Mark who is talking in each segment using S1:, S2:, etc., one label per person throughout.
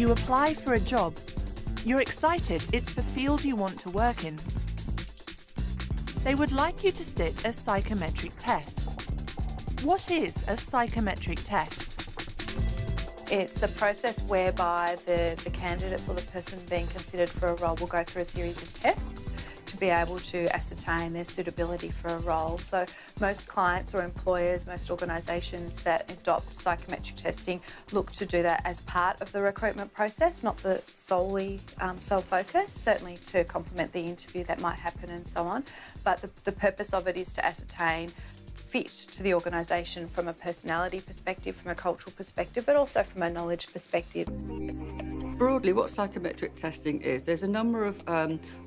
S1: You apply for a job. You're excited it's the field you want to work in. They would like you to sit a psychometric test. What is a psychometric test?
S2: It's a process whereby the candidates or the person being considered for a role will go through a series of tests to be able to ascertain their suitability for a role. So most clients or employers, most organisations that adopt psychometric testing look to do that as part of the recruitment process, not the solely sole focus, certainly to complement the interview that might happen and so on. But the purpose of it is to ascertain fit to the organisation from a personality perspective, from a cultural perspective, but also from a knowledge perspective.
S3: Broadly, what psychometric testing is, there's a number of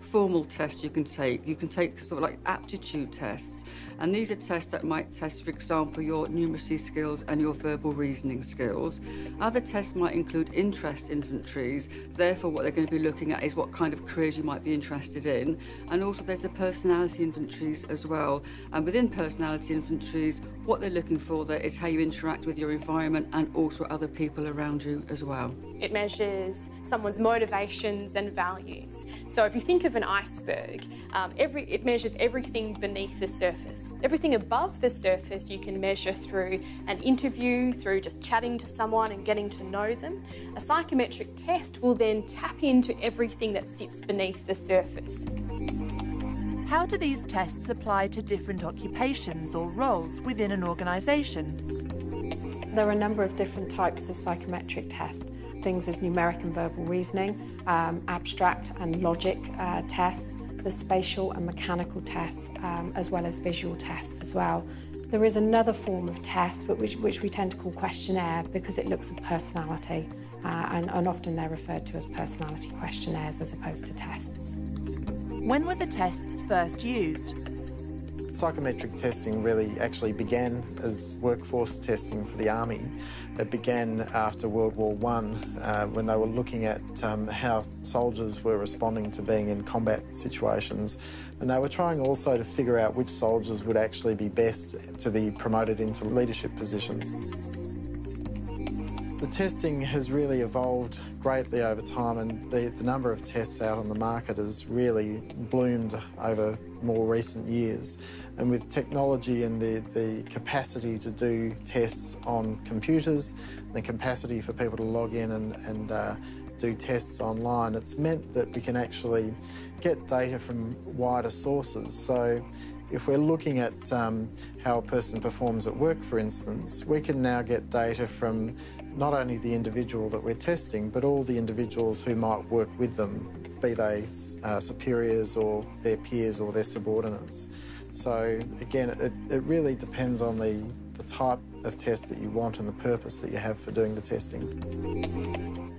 S3: formal tests you can take. You can take sort of like aptitude tests, and these are tests that might test, for example, your numeracy skills and your verbal reasoning skills. Other tests might include interest inventories, therefore what they're going to be looking at is what kind of careers you might be interested in. And also there's the personality inventories as well. And within personality inventories, what they're looking for there is how you interact with your environment and also other people around you as well.
S4: It measures someone's motivations and values. So if you think of an iceberg, it measures everything beneath the surface. Everything above the surface you can measure through an interview, through just chatting to someone and getting to know them. A psychometric test will then tap into everything that sits beneath the surface.
S1: How do these tests apply to different occupations or roles within an organisation?
S5: There are a number of different types of psychometric tests. Things as numeric and verbal reasoning, abstract and logic tests, the spatial and mechanical tests, as well as visual tests as well. There is another form of test, but which we tend to call questionnaire because it looks at personality, and often they're referred to as personality questionnaires as opposed to tests.
S1: When were the tests first used?
S6: Psychometric testing really actually began as workforce testing for the Army. It began after World War I when they were looking at how soldiers were responding to being in combat situations, and they were trying also to figure out which soldiers would actually be best to be promoted into leadership positions. The testing has really evolved greatly over time, and the number of tests out on the market has really bloomed over more recent years. And with technology and the capacity to do tests on computers, the capacity for people to log in and do tests online, it's meant that we can actually get data from wider sources. So if we're looking at how a person performs at work, for instance, we can now get data from not only the individual that we're testing, but all the individuals who might work with them, be they superiors or their peers or their subordinates. So again, it really depends on the type of test that you want and the purpose that you have for doing the testing.